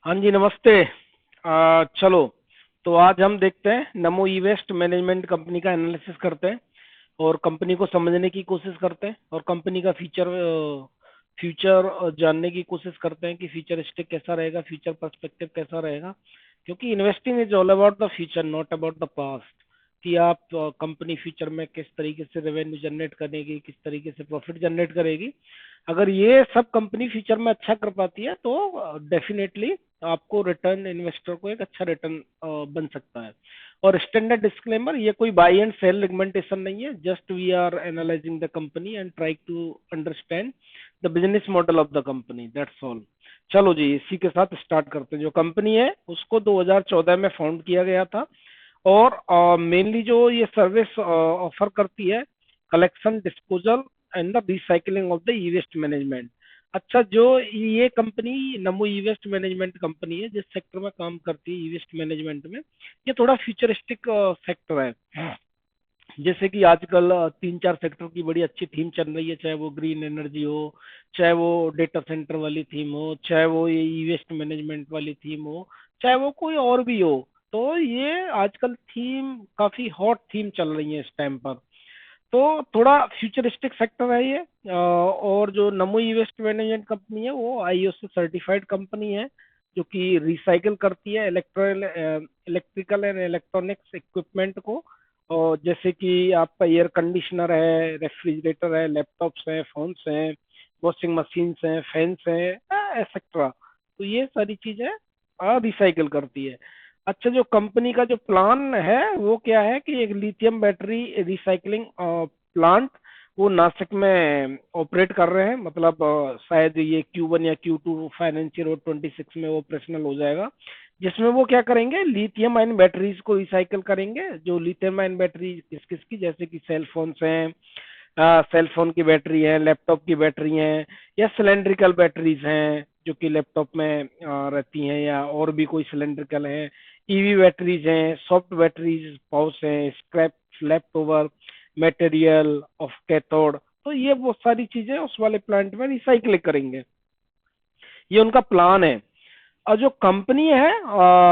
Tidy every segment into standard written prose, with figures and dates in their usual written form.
हाँ जी, नमस्ते। चलो, तो आज हम देखते हैं नमो ई वेस्ट मैनेजमेंट कंपनी का एनालिसिस करते हैं और कंपनी को समझने की कोशिश करते हैं और कंपनी का फ्यूचर जानने की कोशिश करते हैं कि फ्यूचरिस्टिक कैसा रहेगा, फ्यूचर पर्सपेक्टिव कैसा रहेगा। क्योंकि investing is all about the future, not about the past. कि आप कंपनी फ्यूचर में किस तरीके से रेवेन्यू जनरेट करेगी, किस तरीके से प्रॉफिट जनरेट करेगी। अगर ये सब कंपनी फ्यूचर में अच्छा कर पाती है तो डेफिनेटली आपको रिटर्न, इन्वेस्टर को एक अच्छा रिटर्न बन सकता है। और स्टैंडर्ड डिस्क्लेमर, ये कोई बाई एंड सेल रिकमेंडेशन नहीं है, just we are analysing the company and try to understand the business model of the company, that's all. चलो जी, इसी के साथ स्टार्ट करते हैं। जो कंपनी है उसको 2014 में फाउंड किया गया था और मेनली जो ये सर्विस ऑफर करती है, collection, disposal and the recycling of the e waste management. अच्छा, जो ये कंपनी नमो ई वेस्ट मैनेजमेंट कंपनी है, जिस सेक्टर में काम करती है ई वेस्ट मैनेजमेंट में, ये थोड़ा फ्यूचरिस्टिक सेक्टर है। जैसे कि आजकल तीन चार सेक्टर की बड़ी अच्छी थीम चल रही है, चाहे वो ग्रीन एनर्जी हो, चाहे वो डेटा सेंटर वाली थीम हो, चाहे वो ये ई वेस्ट मैनेजमेंट वाली थीम हो, चाहे वो कोई और भी हो। तो ये आजकल थीम काफी हॉट थीम चल रही है इस टाइम पर। तो थोड़ा फ्यूचरिस्टिक सेक्टर है ये। और जो नमो ई वेस्ट मैनेजमेंट कंपनी है वो आईओसी सर्टिफाइड कंपनी है, जो कि रिसाइकिल करती है इलेक्ट्रिकल एंड इलेक्ट्रॉनिक्स इक्विपमेंट को। और जैसे कि आपका एयर कंडीशनर है, रेफ्रिजरेटर है, लैपटॉप्स हैं, फोन्स हैं, वॉशिंग मशीन्स हैं, फैंस हैं, एक्सेट्रा। तो ये सारी चीजें रिसाइकिल करती है। अच्छा, जो कंपनी का जो प्लान है वो क्या है कि एक लिथियम बैटरी रिसाइकलिंग प्लांट वो नासिक में ऑपरेट कर रहे हैं। मतलब शायद ये Q1 या Q2 फाइनेंशियल ईयर 26 में ऑपरेशनल हो जाएगा। जिसमें वो क्या करेंगे, लिथियम आयन बैटरीज को रिसाइकल करेंगे। जो लिथियम आयन बैटरी किस किस की, जैसे कि सेल फोन्स हैं, सेल फोन की बैटरी है, लैपटॉप की बैटरी है, या सिलेंड्रिकल बैटरीज हैं जो कि लैपटॉप में रहती हैं, या और भी कोई सिलेंड्रिकल है। ईवी बैटरीज हैं, सॉफ्ट बैटरीज, पाउच हैं, scrap left over material of cathode. तो ये वो सारी चीजें उस वाले प्लांट में रिसाइकल करेंगे। ये उनका प्लान है। और जो कंपनी है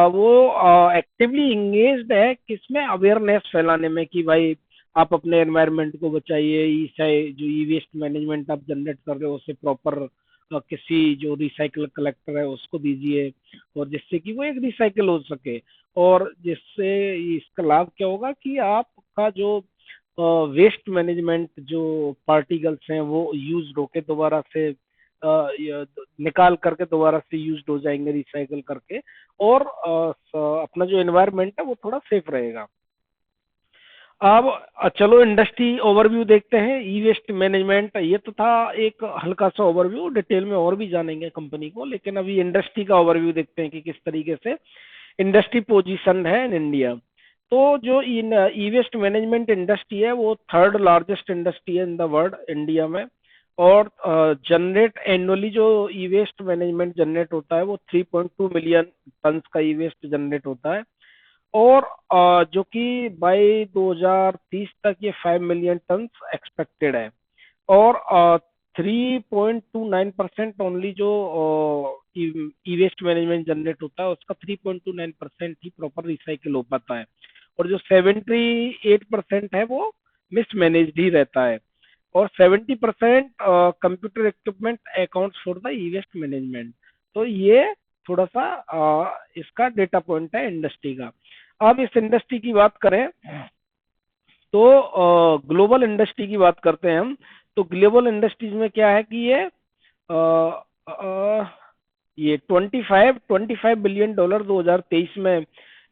वो एक्टिवली इंगेज्ड है किसमें, अवेयरनेस फैलाने में, कि भाई आप अपने एनवायरनमेंट को बचाइए, चाहे जो ई वेस्ट मैनेजमेंट आप जनरेट कर रहे हो उसे प्रॉपर किसी जो रिसाइकल कलेक्टर है उसको दीजिए, और जिससे कि वो एक रिसाइकल हो सके। और जिससे इसका लाभ क्या होगा कि आपका जो वेस्ट मैनेजमेंट जो पार्टिकल्स हैं वो यूज होके दोबारा से निकाल करके दोबारा से यूज हो जाएंगे रिसाइकल करके। और अपना जो एनवायरनमेंट है वो थोड़ा सेफ रहेगा। अब चलो इंडस्ट्री ओवरव्यू देखते हैं। ई वेस्ट मैनेजमेंट, ये तो था एक हल्का सा ओवरव्यू, डिटेल में और भी जानेंगे कंपनी को, लेकिन अभी इंडस्ट्री का ओवरव्यू देखते हैं कि किस तरीके से इंडस्ट्री पोजीशन है इन इंडिया। तो जो इन ई वेस्ट मैनेजमेंट इंडस्ट्री है वो थर्ड लार्जेस्ट इंडस्ट्री है इन द वर्ल्ड इंडिया में। और जनरेट एनुअली जो ई वेस्ट मैनेजमेंट जनरेट होता है वो 3.2 मिलियन टन का ई वेस्ट जनरेट होता है। और जो कि बाय 2030 तक ये 5 मिलियन टन एक्सपेक्टेड है। और 3.29% ओनली जो ई वेस्ट मैनेजमेंट जनरेट होता है उसका 3.29% ही प्रॉपर रिसाइकिल हो पाता है। और जो 78% है वो मिसमैनेज्ड ही रहता है। और 70% computer equipment accounts for the e waste management. तो ये थोड़ा सा इसका डेटा पॉइंट है इंडस्ट्री का। अब इस इंडस्ट्री की बात करें तो ग्लोबल इंडस्ट्री की बात करते हैं हम। तो ग्लोबल इंडस्ट्रीज में क्या है कि अ, अ, ये 25 बिलियन डॉलर 2023 में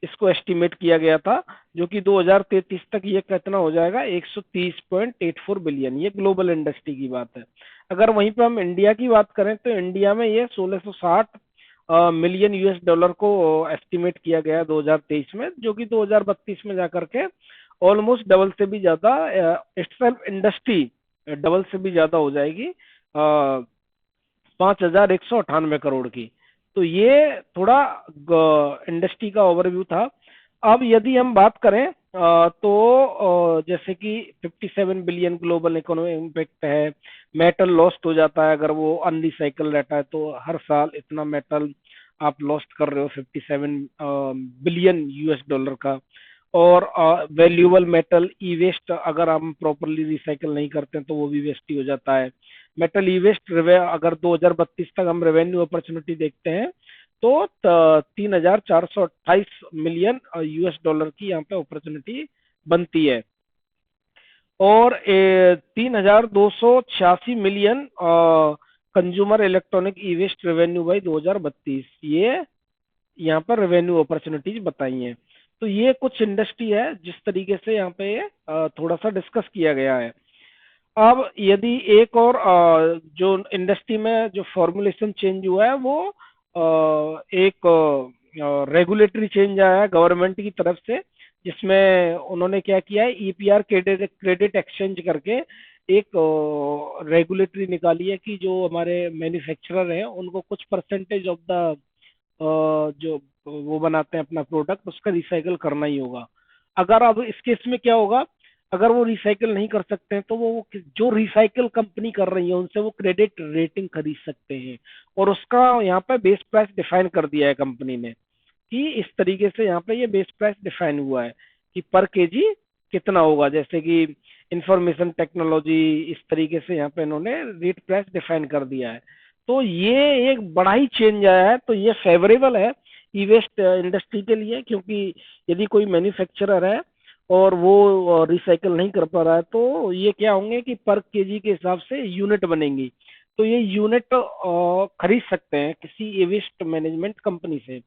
इसको एस्टिमेट किया गया था, जो कि 2033 तक ये कितना हो जाएगा, 130.84 बिलियन। ये ग्लोबल इंडस्ट्री की बात है। अगर वहीं पे हम इंडिया की बात करें तो इंडिया में ये 1660 मिलियन यूएस डॉलर को एस्टिमेट किया गया 2023 में, जो कि 2032 में जाकर के ऑलमोस्ट डबल से भी ज्यादा, इटसेल्फ इंडस्ट्री डबल से भी ज्यादा हो जाएगी, 5,198 करोड़ की। तो ये थोड़ा इंडस्ट्री का ओवरव्यू था। अब यदि हम बात करें तो जैसे कि 57 बिलियन ग्लोबल इकोनॉमिक इम्पैक्ट है। मेटल लॉस्ट हो जाता है अगर वो अनरिसाइकल रहता है, तो हर साल इतना मेटल आप लॉस्ट कर रहे हो 57 बिलियन US डॉलर का। और वैल्यूएबल मेटल ई वेस्ट अगर हम प्रॉपरली रिसाइकल नहीं करते हैं तो वो भी वेस्ट ही हो जाता है। मेटल ई वेस्ट अगर 2032 तक हम रेवेन्यू अपॉर्चुनिटी देखते हैं तो 3428 मिलियन US डॉलर की यहाँ पे अपॉर्चुनिटी बनती है। और 3286 million consumer electronic e waste revenue by 2032, ये यहाँ पर रेवेन्यू अपॉर्चुनिटीज बताई हैं। तो ये कुछ इंडस्ट्री है जिस तरीके से यहाँ पे थोड़ा सा डिस्कस किया गया है। अब यदि एक और जो इंडस्ट्री में जो फॉर्मुलेशन चेंज हुआ है वो एक रेगुलेटरी चेंज आया है गवर्नमेंट की तरफ से, जिसमें उन्होंने क्या किया है, ईपीआर क्रेडिट क्रेडिट एक्सचेंज करके एक रेगुलेटरी निकाली है कि जो हमारे मैन्युफैक्चरर हैं उनको कुछ परसेंटेज ऑफ द जो वो बनाते हैं अपना प्रोडक्ट उसका रिसाइकल करना ही होगा। अगर अब इस केस में क्या होगा, अगर वो रिसाइकल नहीं कर सकते हैं तो वो जो रिसाइकल कंपनी कर रही है उनसे वो क्रेडिट रेटिंग खरीद सकते हैं। और उसका यहाँ पे बेस प्राइस डिफाइन कर दिया है कंपनी ने कि इस तरीके से यहाँ पे ये बेस प्राइस डिफाइन हुआ है कि पर केजी कितना होगा। जैसे कि इंफॉर्मेशन टेक्नोलॉजी, इस तरीके से यहाँ पे इन्होंने रेट प्राइस डिफाइन कर दिया है। तो ये एक बड़ा ही चेंज आया है, तो ये फेवरेबल है ई वेस्ट इंडस्ट्री के लिए, क्योंकि यदि कोई मैन्युफैक्चरर है और वो रिसाइकल नहीं कर पा रहा है तो ये क्या होंगे कि पर केजी के हिसाब से यूनिट बनेंगी। तो ये यूनिट खरीद सकते हैं किसी ई वेस्ट मैनेजमेंट कंपनी से।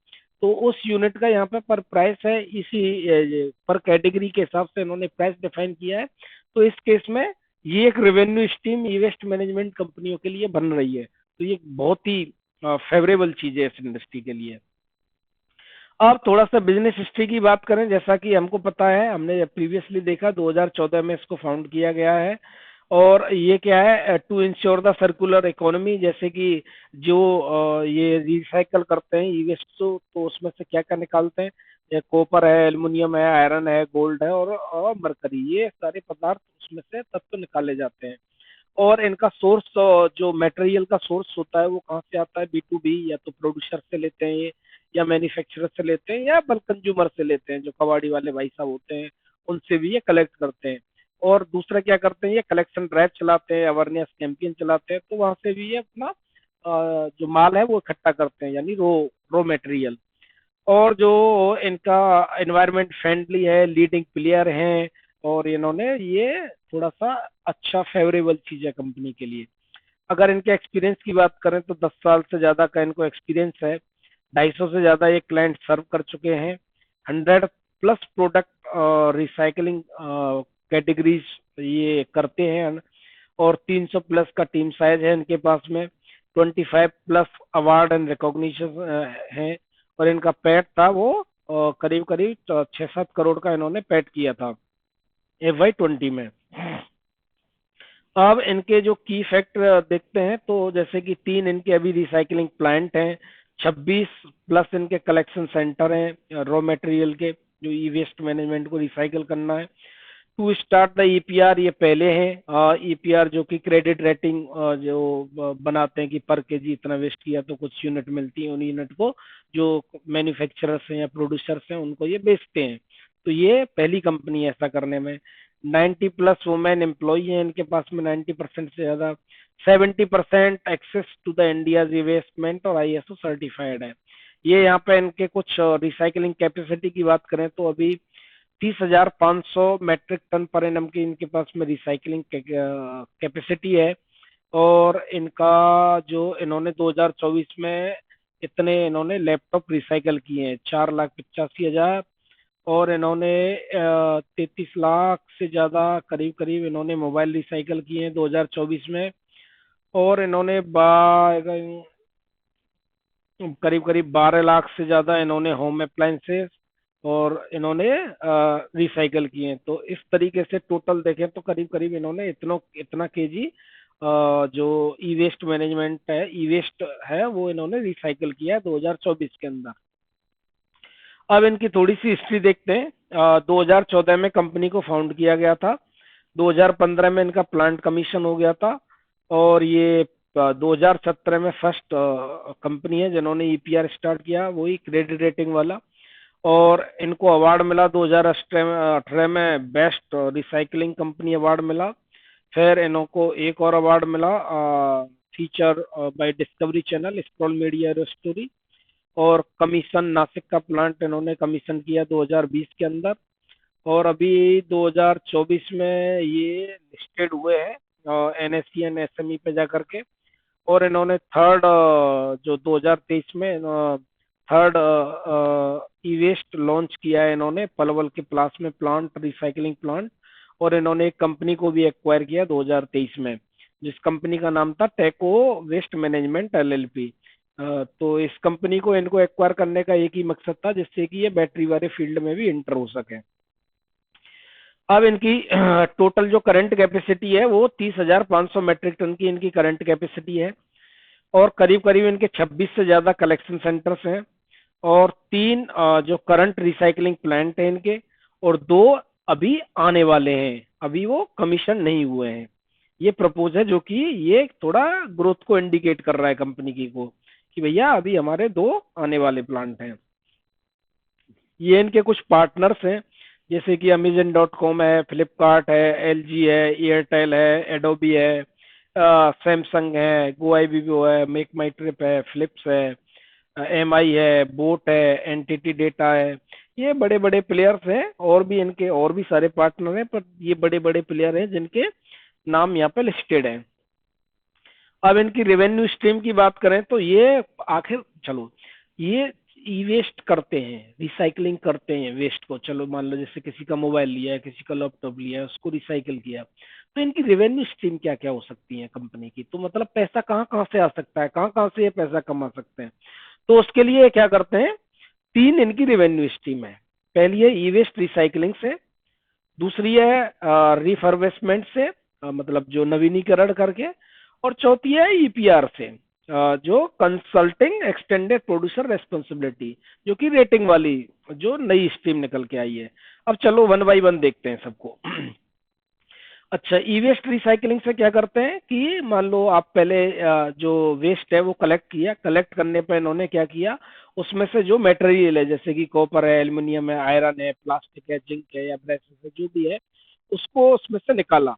तो उस यूनिट का यहाँ पे पर प्राइस है, इसी पर कैटेगरी के हिसाब से इन्होंने प्राइस डिफाइन किया है। तो इस केस में ये एक रेवेन्यू स्ट्रीम ई वेस्ट मैनेजमेंट कंपनियों के लिए बन रही है। तो ये बहुत ही फेवरेबल चीज है इस इंडस्ट्री के लिए। अब थोड़ा सा बिजनेस हिस्ट्री की बात करें, जैसा कि हमको पता है, हमने प्रीवियसली देखा 2014 में इसको फाउंड किया गया है। और ये क्या है, to ensure the circular economy, जैसे कि जो ये रिसाइकल करते हैं ई वेस्ट तो उसमें से क्या क्या निकालते हैं, ये कॉपर है, एल्युमिनियम है, आयरन है, गोल्ड है और मरकरी, ये सारे पदार्थ उसमें से तत्व निकाले जाते हैं। और इनका सोर्स, जो मटेरियल का सोर्स होता है वो कहाँ से आता है, B2B, या तो प्रोड्यूसर से लेते हैं ये, या मैन्युफैक्चरर से लेते हैं, या बल्क कंज्यूमर से लेते हैं, जो कबाड़ी वाले भाई साहब होते हैं उनसे भी ये कलेक्ट करते हैं। और दूसरा क्या करते हैं, ये कलेक्शन ड्राइव चलाते हैं, अवेयरनेस कैंपेन चलाते हैं, तो वहां से भी ये अपना जो माल है वो इकट्ठा करते हैं, यानी रो रो मटेरियल। और जो इनका एनवायरनमेंट फ्रेंडली है, लीडिंग प्लेयर हैं, और इन्होंने ये थोड़ा सा अच्छा फेवरेबल चीज है कंपनी के लिए। अगर इनके एक्सपीरियंस की बात करें तो 10 साल से ज्यादा का इनको एक्सपीरियंस है, 250 से ज्यादा ये क्लाइंट सर्व कर चुके हैं, 100+ प्रोडक्ट रिसाइकलिंग कैटेगरीज ये करते हैं, और 300+ का टीम साइज है इनके पास में, 25+ अवार्ड एंड रिकॉग्निशन है। और इनका पैट था वो करीब करीब 6-7 करोड़ का इन्होंने पैट किया था FY20 में। अब इनके जो की फैक्टर देखते हैं तो जैसे कि 3 इनके अभी रिसाइकलिंग प्लांट हैं, 26+ इनके कलेक्शन सेंटर हैं रॉ मटेरियल के, जो ई वेस्ट मैनेजमेंट को रिसाइकल करना है। टू स्टार्ट द ईपीआर, ये पहले हैं ईपीआर, जो कि क्रेडिट रेटिंग जो बनाते हैं कि पर केजी इतना वेस्ट किया तो कुछ यूनिट मिलती है, उन यूनिट को जो मैन्युफैक्चरर्स हैं या प्रोड्यूसर्स हैं उनको ये बेचते हैं। तो ये पहली कंपनी है ऐसा करने में। 90+ वुमेन एम्प्लॉई है इनके पास में, 90% से ज्यादा। 70% access to the India's investment और ISO सर्टिफाइड है। ये यहाँ पे इनके कुछ रिसाइकलिंग कैपेसिटी की बात करें तो अभी 30,500 मेट्रिक टन पर एनम की इनके पास में रिसाइकलिंग कैपेसिटी है। और इनका जो इन्होंने 2024 में इतने इन्होंने लैपटॉप रिसाइकल किए हैं, 4,85,000। और इन्होंने 33 लाख से ज्यादा करीब करीब इन्होंने मोबाइल रिसाइकल किए हैं 2024 में। और इन्होंने करीब करीब 12 लाख से ज्यादा इन्होंने होम अप्लायंसेस और इन्होंने रिसाइकल किए हैं। तो इस तरीके से टोटल देखें तो करीब करीब इन्होंने इतना केजी जो ई वेस्ट मैनेजमेंट है, ई वेस्ट है, वो इन्होंने रिसाइकल किया है 2024 के अंदर। अब इनकी थोड़ी सी हिस्ट्री देखते हैं। 2014 में कंपनी को फाउंड किया गया था, 2015 में इनका प्लांट कमीशन हो गया था। और ये 2017 में फर्स्ट कंपनी है जिन्होंने ईपीआर स्टार्ट किया, वही क्रेडिट रेटिंग वाला। और इनको अवार्ड मिला 2018 में बेस्ट रिसाइकलिंग कंपनी अवार्ड मिला। फिर इनको एक और अवार्ड मिला feature bye discovery channel scroll media story. और कमीशन नासिक का प्लांट इन्होंने कमीशन किया 2020 के अंदर। और अभी 2024 में ये लिस्टेड हुए हैं एनएससी एंड एसएमई पे जा करके। और इन्होंने थर्ड जो 2023 में थर्ड ई वेस्ट लॉन्च किया है इन्होंने पलवल के प्लास में प्लांट रिसाइकलिंग प्लांट। और इन्होंने एक कंपनी को भी एक्वायर किया 2023 में, जिस कंपनी का नाम था टेको वेस्ट मैनेजमेंट एलएलपी। तो इस कंपनी को इनको एक्वायर करने का एक ही मकसद था, जिससे कि ये बैटरी वाले फील्ड में भी इंटर हो सके। अब इनकी टोटल जो करंट कैपेसिटी है वो 30,500 मेट्रिक टन की इनकी करंट कैपेसिटी है। और करीब करीब इनके 26 से ज्यादा कलेक्शन सेंटर्स हैं। और 3 जो करंट रिसाइकलिंग प्लांट हैं इनके। और 2 अभी आने वाले हैं, अभी वो कमीशन नहीं हुए हैं। ये प्रपोज है जो कि ये थोड़ा ग्रोथ को इंडिकेट कर रहा है कंपनी की को, कि भैया अभी हमारे 2 आने वाले प्लांट हैं। ये इनके कुछ पार्टनर्स हैं, जैसे कि Amazon.com है, फ्लिपकार्ट है, एलजी है, एयरटेल है, एडोबी है, सैमसंग है, गोआईबीबो है, मेक माई ट्रिप है, फिलिप्स है, एमआई है, बोट है, एनटीटी डेटा है। ये बड़े बड़े प्लेयर्स हैं। और भी इनके और भी सारे पार्टनर हैं, पर ये बड़े बड़े प्लेयर हैं जिनके नाम यहाँ पे लिस्टेड है। अब इनकी रेवेन्यू स्ट्रीम की बात करें तो ये आखिर चलो, ये ई वेस्ट करते हैं, रिसाइकलिंग करते हैं वेस्ट को। चलो मान लो जैसे किसी का मोबाइल लिया है, किसी का लैपटॉप लिया है, उसको रिसाइकिल किया, तो इनकी रेवेन्यू स्ट्रीम क्या क्या हो सकती है कंपनी की, तो मतलब पैसा कहाँ कहाँ से आ सकता है, कहाँ कहाँ से ये पैसा कमा सकते हैं। तो उसके लिए ये क्या करते हैं, 3 इनकी रेवेन्यू स्ट्रीम है। पहली है ई वेस्ट रिसाइकलिंग से, दूसरी है रिफर्बिशमेंट से, मतलब जो नवीनीकरण करके, और चौथी है ईपीआर से, जो कंसल्टिंग एक्सटेंडेड प्रोड्यूसर रेस्पॉन्सिबिलिटी, जो कि रेटिंग वाली जो नई स्ट्रीम निकल के आई है। अब चलो वन बाय वन देखते हैं सबको। अच्छा, ई वेस्ट रिसाइकलिंग से क्या करते हैं कि मान लो आप पहले जो वेस्ट है वो कलेक्ट किया, कलेक्ट करने पर इन्होंने क्या किया, उसमें से जो मटेरियल है जैसे कि कॉपर है, एल्यूमिनियम है, आयरन है, प्लास्टिक है, जिंक है या ब्रेसेस है, जो भी है, उसको उसमें से निकाला।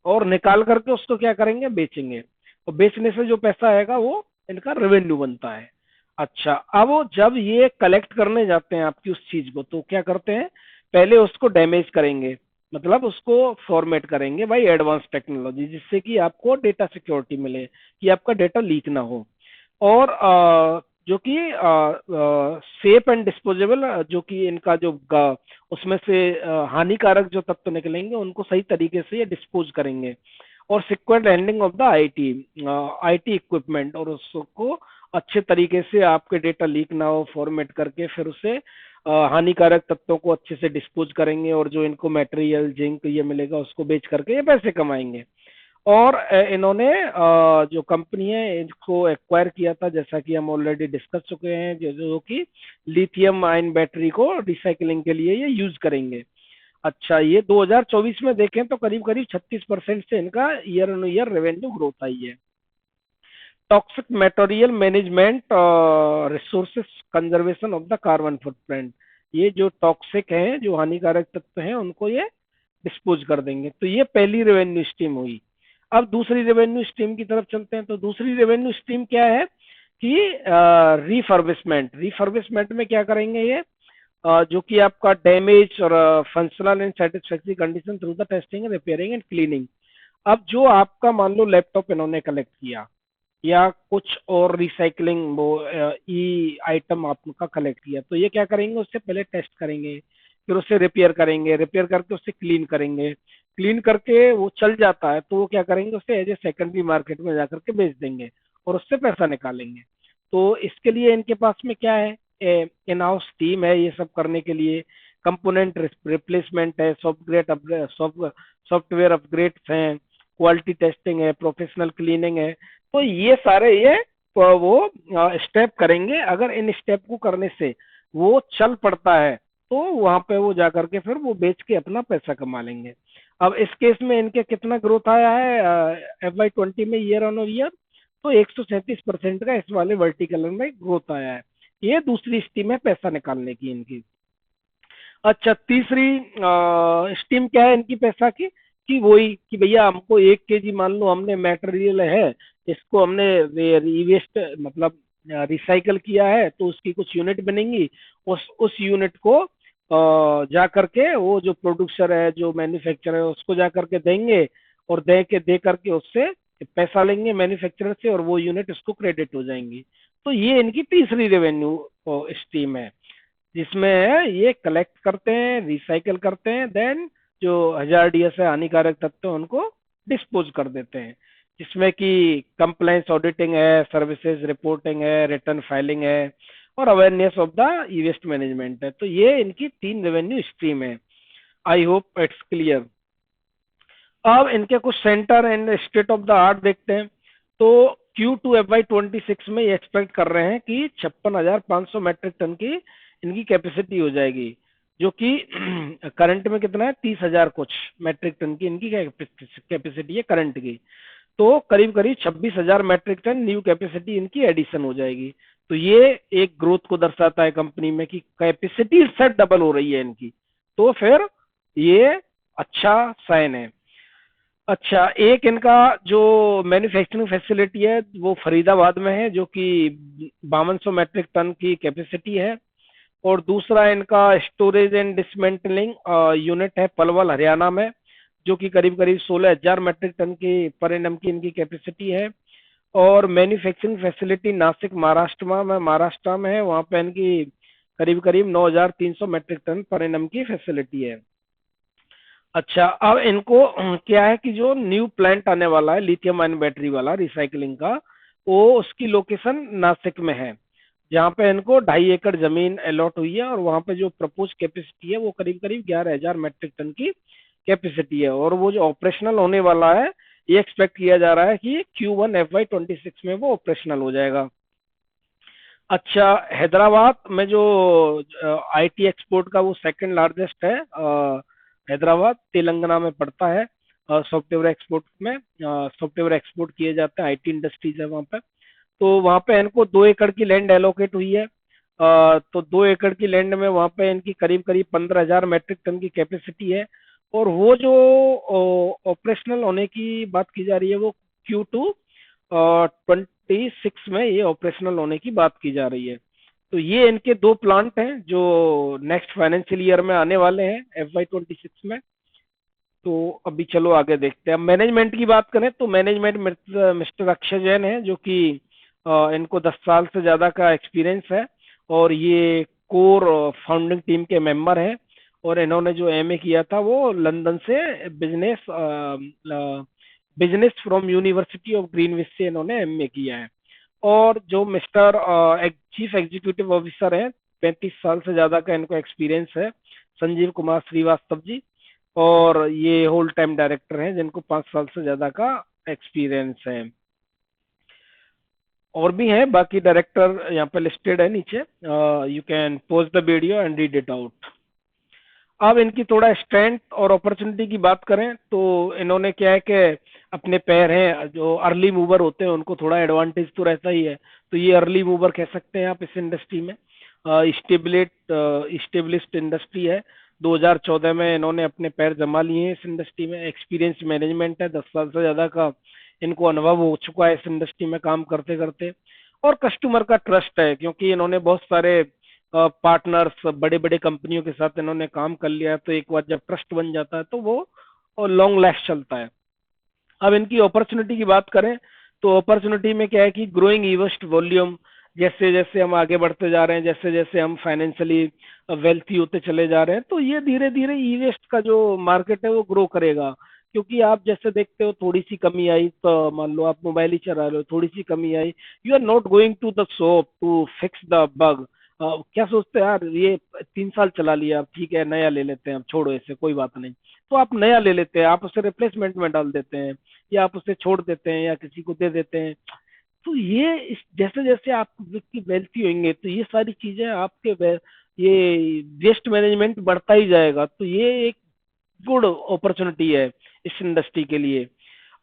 और निकाल करके उसको क्या करेंगे, बेचेंगे। और बेचने से जो पैसा आएगा वो इनका रेवेन्यू बनता है। अच्छा, अब वो जब ये कलेक्ट करने जाते हैं आपकी उस चीज को, तो क्या करते हैं, पहले उसको डैमेज करेंगे, मतलब उसको फॉर्मेट करेंगे भाई एडवांस टेक्नोलॉजी, जिससे कि आपको डेटा सिक्योरिटी मिले, कि आपका डेटा लीक ना हो। और जो कि सेफ एंड डिस्पोजेबल, जो कि इनका जो उसमें से हानिकारक जो तत्व निकलेंगे उनको सही तरीके से ये डिस्पोज करेंगे। और secure handling of the IT equipment, और उसको अच्छे तरीके से आपके डेटा लीक ना हो, फॉर्मेट करके फिर उसे हानिकारक तत्वों को अच्छे से डिस्पोज करेंगे। और जो इनको मटेरियल जिंक ये मिलेगा उसको बेच करके ये पैसे कमाएंगे। और इन्होंने जो कंपनी है इनको एक्वायर किया था, जैसा कि हम ऑलरेडी डिस्कस चुके हैं, जो कि लिथियम आयन बैटरी को रिसाइकलिंग के लिए ये यूज करेंगे। अच्छा, ये 2024 में देखें तो करीब करीब 36% से इनका year on year revenue growth आई है। Toxic material management, resources conservation of the carbon footprint, ये जो टॉक्सिक हैं, जो हानिकारक तत्व हैं, उनको ये डिस्पोज कर देंगे। तो ये पहली रेवेन्यू स्ट्रीम हुई। अब दूसरी रेवेन्यू स्ट्रीम की तरफ चलते हैं। तो दूसरी रेवेन्यू स्ट्रीम क्या है कि रिफर्बिशमेंट। रिफर्बिशमेंट में क्या करेंगे ये, जो कि आपका डैमेज और functional and satisfactory condition through the testing repairing and cleaning. अब जो आपका मान लो लैपटॉप इन्होंने कलेक्ट किया, या कुछ और रिसाइकलिंग वो ई आइटम आपका कलेक्ट किया, तो ये क्या करेंगे, उससे पहले टेस्ट करेंगे, फिर उससे रिपेयर करेंगे, रिपेयर करके उससे क्लीन करेंगे, क्लीन करके वो चल जाता है तो वो क्या करेंगे, उससे एज ए सेकेंडरी मार्केट में जाकर के बेच देंगे और उससे पैसा निकालेंगे। तो इसके लिए इनके पास में क्या है, इन हाउस टीम है ये सब करने के लिए। कंपोनेंट रिप्लेसमेंट है, सॉफ्टवेयर अपग्रेड्स हैं, क्वालिटी टेस्टिंग है, प्रोफेशनल क्लीनिंग है। तो ये सारे ये वो स्टेप करेंगे। अगर इन स्टेप को करने से वो चल पड़ता है तो वहां पे वो जाकर के फिर वो बेच के अपना पैसा कमा लेंगे। अब इस केस में इनके कितना ग्रोथ आया है FY20 में ईयर ऑन ईयर, तो 137% का इस वाले वर्टिकल में ग्रोथ आया है। ये दूसरी स्टीम है पैसा निकालने की इनकी। अच्छा, तीसरी स्टीम क्या है इनकी पैसा की, कि वही कि भैया हमको 1 केजी, मान लो हमने मटेरियल है, इसको हमने वेस्ट मतलब रिसाइकल किया है, तो उसकी कुछ यूनिट बनेंगी। उस यूनिट को जा करके वो जो प्रोड्यूसर है, जो मैन्युफैक्चरर है, उसको जा करके देंगे, और दे करके उससे पैसा लेंगे मैन्युफैक्चरर से, और वो यूनिट उसको क्रेडिट हो जाएंगी। तो ये इनकी तीसरी रेवेन्यू स्ट्रीम है, जिसमें ये कलेक्ट करते हैं, रिसाइकल करते हैं, देन जो हजारडियस है, हानिकारक तत्व है, उनको डिस्पोज कर देते हैं। जिसमें कि कंप्लायंस ऑडिटिंग है, सर्विसेज रिपोर्टिंग है, रिटर्न फाइलिंग है, और awareness of the e waste management है। तो ये इनकी 3 रेवेन्यू स्ट्रीम है। I hope it's clear. अब इनके कुछ centre and state of the art देखते हैं। तो Q2 FY26 में ये एक्सपेक्ट कर रहे हैं कि 56,500 मेट्रिक टन की इनकी कैपेसिटी हो जाएगी, जो कि करंट में कितना है, 30,000 कुछ मेट्रिक टन की इनकी कैपेसिटी है करंट की। तो करीब करीब 26,000 मेट्रिक टन न्यू कैपेसिटी इनकी एडिशन हो जाएगी। तो ये एक ग्रोथ को दर्शाता है कंपनी में, कि कैपेसिटी सेट डबल हो रही है इनकी। तो फिर ये अच्छा साइन है। अच्छा, एक इनका जो मैन्युफैक्चरिंग फैसिलिटी है वो फरीदाबाद में है, जो कि 5200 मेट्रिक टन की कैपेसिटी है। और दूसरा इनका स्टोरेज एंड डिसमेंटलिंग यूनिट है पलवल हरियाणा में, जो कि करीब करीब 16,000 मेट्रिक टन की पर एनम की इनकी कैपेसिटी है। और मैन्युफैक्चरिंग फैसिलिटी नासिक महाराष्ट्र में है, वहाँ पे इनकी करीब करीब 9,300 मेट्रिक टन पर एनम की फैसिलिटी है। अच्छा, अब इनको क्या है कि जो न्यू प्लांट आने वाला है लिथियम आयन बैटरी वाला रिसाइकलिंग का, वो उसकी लोकेशन नासिक में है, जहाँ पे इनको 2.5 एकड़ जमीन अलॉट हुई है। और वहाँ पे जो प्रपोज कैपेसिटी है वो करीब करीब 11,000 मेट्रिक टन की कैपेसिटी है। और वो जो ऑपरेशनल होने वाला है, ये एक्सपेक्ट किया जा रहा है कि Q1 FY26 में वो ऑपरेशनल हो जाएगा। अच्छा, हैदराबाद में जो आईटी एक्सपोर्ट का वो सेकंड लार्जेस्ट है, हैदराबाद तेलंगाना में पड़ता है। सॉफ्टवेयर एक्सपोर्ट में सॉफ्टवेयर एक्सपोर्ट किए जाते हैं, आईटी इंडस्ट्रीज है वहाँ पे। तो वहाँ पे इनको 2 एकड़ की लैंड एलोकेट हुई है। तो 2 एकड़ की लैंड में वहाँ पे इनकी करीब करीब 15,000 मेट्रिक टन की कैपेसिटी है। और वो जो ऑपरेशनल होने की बात की जा रही है, वो Q2 26 में ये ऑपरेशनल होने की बात की जा रही है। तो ये इनके 2 प्लांट हैं जो नेक्स्ट फाइनेंशियल ईयर में आने वाले हैं FY26 में। तो अभी चलो आगे देखते हैं। अब मैनेजमेंट की बात करें तो मैनेजमेंट मिस्टर अक्षय जैन है, जो कि इनको 10 साल से ज़्यादा का एक्सपीरियंस है। और ये कोर फाउंडिंग टीम के मेंबर हैं। और इन्होंने जो एमए किया था वो लंदन से business from university of Greenwich से इन्होंने एमए किया है। और जो मिस्टर चीफ एग्जीक्यूटिव ऑफिसर हैं, 35 साल से ज़्यादा का इनको एक्सपीरियंस है, संजीव कुमार श्रीवास्तव जी। और ये होल टाइम डायरेक्टर हैं, जिनको 5 साल से ज्यादा का एक्सपीरियंस है। और भी हैं बाकी डायरेक्टर यहाँ पे लिस्टेड है नीचे। You can pose the video and read it out. अब इनकी थोड़ा स्ट्रेंथ और अपॉर्चुनिटी की बात करें तो इन्होंने क्या है कि अपने पैर हैं, जो अर्ली मूवर होते हैं उनको थोड़ा एडवांटेज तो रहता ही है। तो ये अर्ली मूवर कह सकते हैं आप इस इंडस्ट्री में। स्टेब्लिश्ड इंडस्ट्री है। 2014 में इन्होंने अपने पैर जमा लिए हैं इस इंडस्ट्री में। एक्सपीरियंस मैनेजमेंट है, 10 साल से ज्यादा का इनको अनुभव हो चुका है इस इंडस्ट्री में काम करते करते। और कस्टमर का ट्रस्ट है, क्योंकि इन्होंने बहुत सारे पार्टनर्स बड़े बड़े कंपनियों के साथ इन्होंने काम कर लिया है। तो एक बार जब ट्रस्ट बन जाता है तो वो लॉन्ग लास्ट चलता है। अब इनकी अपॉर्चुनिटी की बात करें तो अपॉर्चुनिटी में क्या है कि ग्रोइंग इन्वेस्ट वॉल्यूम, जैसे जैसे हम आगे बढ़ते जा रहे हैं, जैसे जैसे हम फाइनेंशियली वेल्थी होते चले जा रहे हैं, तो ये धीरे धीरे ई वेस्ट का जो मार्केट है वो ग्रो करेगा। क्योंकि आप जैसे देखते हो, थोड़ी सी कमी आई तो मान लो आप मोबाइल ही चला रहे हो, थोड़ी सी कमी आई, you are not going to the shop to fix the bug. क्या सोचते हैं यार, ये 3 साल चला लिया, अब ठीक है नया ले लेते हैं, अब छोड़ो इसे, कोई बात नहीं। तो आप नया ले लेते हैं, आप उसे रिप्लेसमेंट में डाल देते हैं, या आप उसे छोड़ देते हैं या किसी को दे देते हैं। तो ये जैसे जैसे आप व्यक्ति वेल्थी होंगे, तो ये सारी चीजें आपके ये वेस्ट मैनेजमेंट बढ़ता ही जाएगा। तो ये एक गुड अपॉर्चुनिटी है इस इंडस्ट्री के लिए।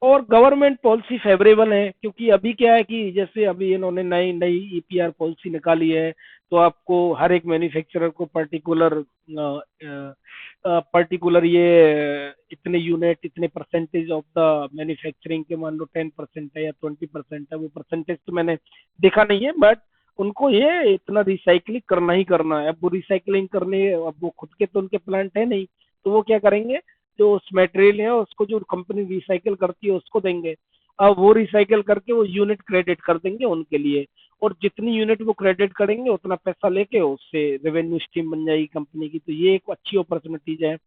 और गवर्नमेंट पॉलिसी फेवरेबल है, क्योंकि अभी क्या है कि जैसे अभी इन्होंने नई नई ईपीआर पॉलिसी निकाली है, तो आपको हर एक मैन्युफैक्चरर को पर्टिकुलर ये इतने यूनिट, इतने परसेंटेज ऑफ द मैन्युफैक्चरिंग के, मान लो 10% है या 20% है, वो परसेंटेज तो मैंने देखा नहीं है, बट उनको ये इतना रिसाइकलिंग करना ही करना है। अब वो रिसाइकलिंग करने, अब वो खुद के तो उनके प्लांट है नहीं, तो वो क्या करेंगे, जो उस मटेरियल है उसको जो कंपनी रिसाइकल करती है उसको देंगे। अब वो रिसाइकल करके वो यूनिट क्रेडिट कर देंगे उनके लिए, और जितनी यूनिट वो क्रेडिट करेंगे उतना पैसा लेके उससे रेवेन्यू स्ट्रीम बन जाएगी कंपनी की। तो ये एक अच्छी अपॉर्चुनिटीज है।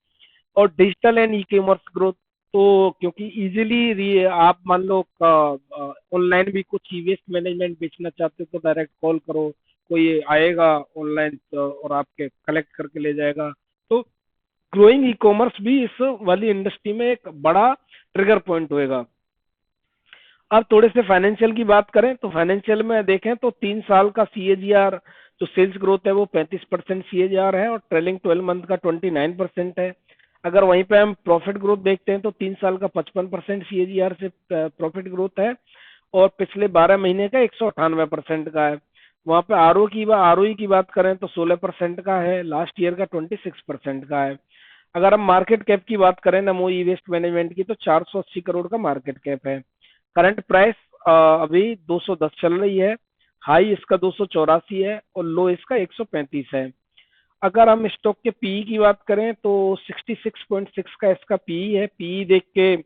और digital and e commerce growth, तो क्योंकि इजीली आप मान लो ऑनलाइन भी कुछ ई वेस्ट मैनेजमेंट बेचना चाहते हो तो डायरेक्ट कॉल करो, कोई आएगा ऑनलाइन और आपके कलेक्ट करके ले जाएगा। तो ग्रोइंग ई कॉमर्स भी इस वाली इंडस्ट्री में एक बड़ा ट्रिगर पॉइंट होएगा। अब थोड़े से फाइनेंशियल की बात करें तो फाइनेंशियल में देखें तो 3 साल का सीएजीआर जो सेल्स ग्रोथ है वो 35% सीएजीआर है, और ट्रेलिंग 12 मंथ का 29% है। अगर वहीं पे हम प्रॉफिट ग्रोथ देखते हैं तो 3 साल का 55% सीएजीआर से प्रॉफिट ग्रोथ है, और पिछले 12 महीने का 198% का है। वहां पे आरओई की बात करें तो 16% का है, लास्ट ईयर का 26% का है। अगर हम मार्केट कैप की बात करें नमो ई वेस्ट मैनेजमेंट की, तो 480 करोड़ का मार्केट कैप है। करंट प्राइस अभी 210 चल रही है, हाई इसका 284 है और लो इसका 135 है। अगर हम स्टॉक के पीई की बात करें तो 66.6 का इसका पीई है। पीई देख के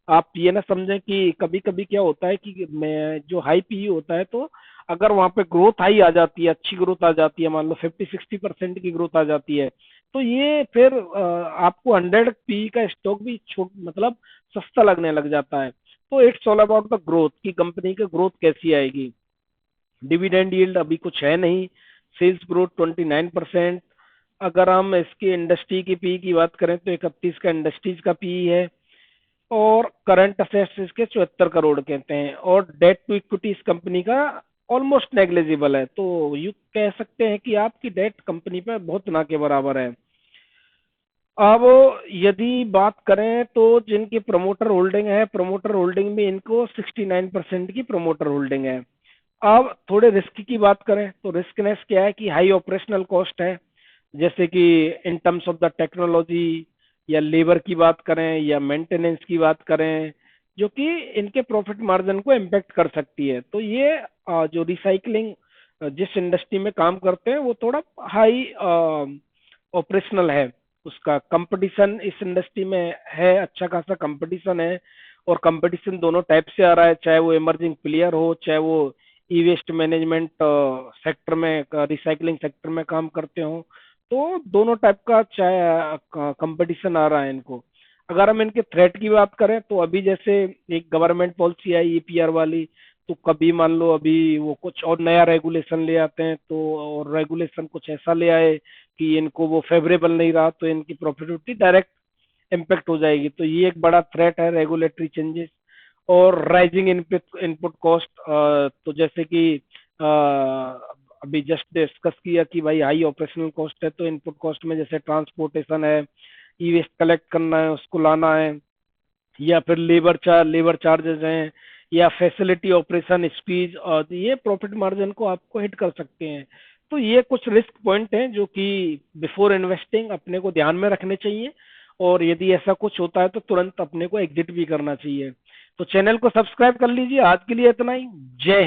आप ये ना समझें कि कभी कभी क्या होता है कि मैं जो हाई पीई होता है, तो अगर वहां पे ग्रोथ हाई आ जाती है, अच्छी ग्रोथ आ जाती है, मान लो 50-60% की ग्रोथ आ जाती है, तो ये फिर आपको 100 पीई का स्टॉक भी छोट मतलब सस्ता लगने लग जाता है। तो it's all about the growth की कंपनी की ग्रोथ कैसी आएगी। डिविडेंड यील्ड अभी कुछ है नहीं, सेल्स ग्रोथ 29%। अगर हम इसकी इंडस्ट्री की पी की बात करें तो 31 का इंडस्ट्रीज का पी है, और करंट असेट्स इसके 74 करोड़ कहते हैं, और डेट टू इक्विटी इस कंपनी का ऑलमोस्ट नेग्लेजिबल है। तो यू कह सकते हैं कि आपकी डेट कंपनी पे बहुत ना के बराबर है। अब यदि बात करें तो जिनकी प्रमोटर होल्डिंग है, प्रमोटर होल्डिंग में इनको 69% की प्रमोटर होल्डिंग है। अब थोड़े रिस्क की बात करें तो रिस्कनेस क्या है कि हाई ऑपरेशनल कॉस्ट है, जैसे कि in terms of the technology, या लेबर की बात करें या मेंटेनेंस की बात करें, जो कि इनके प्रॉफिट मार्जिन को इम्पेक्ट कर सकती है। तो ये जो रिसाइकलिंग जिस इंडस्ट्री में काम करते हैं वो थोड़ा हाई ऑपरेशनल है। उसका कंपटीशन इस इंडस्ट्री में है, अच्छा खासा कंपटीशन है, और कंपटीशन दोनों टाइप से आ रहा है, चाहे वो इमर्जिंग प्लेयर हो, चाहे वो ई वेस्ट मैनेजमेंट सेक्टर में, रिसाइकलिंग सेक्टर में काम करते हो। तो दोनों टाइप का चाहे कंपटीशन आ रहा है इनको। अगर हम इनके थ्रेट की बात करें तो अभी जैसे एक गवर्नमेंट पॉलिसी आई ईपीआर वाली, तो कभी मान लो अभी वो कुछ और नया रेगुलेशन ले आते हैं, तो और रेगुलेशन कुछ ऐसा ले आए कि इनको वो फेवरेबल नहीं रहा, तो इनकी प्रॉफिटेबिलिटी डायरेक्ट इम्पेक्ट हो जाएगी। तो ये एक बड़ा थ्रेट है, रेगुलेटरी चेंजेस। और राइजिंग इनपुट इनपुट कॉस्ट, तो जैसे कि अ, अभी जस्ट डिस्कस किया कि भाई हाई ऑपरेशनल कॉस्ट है, तो इनपुट कॉस्ट में जैसे ट्रांसपोर्टेशन है, ई वेस्ट कलेक्ट करना है उसको लाना है, या फिर लेबर चार्जेस हैं, या फैसिलिटी ऑपरेशन स्पीड, और ये प्रॉफिट मार्जिन को आपको हिट कर सकते हैं। तो ये कुछ रिस्क पॉइंट हैं जो कि बिफोर इन्वेस्टिंग अपने को ध्यान में रखने चाहिए, और यदि ऐसा कुछ होता है तो तुरंत अपने को एग्जिट भी करना चाहिए। तो चैनल को सब्सक्राइब कर लीजिए। आज के लिए इतना ही। जय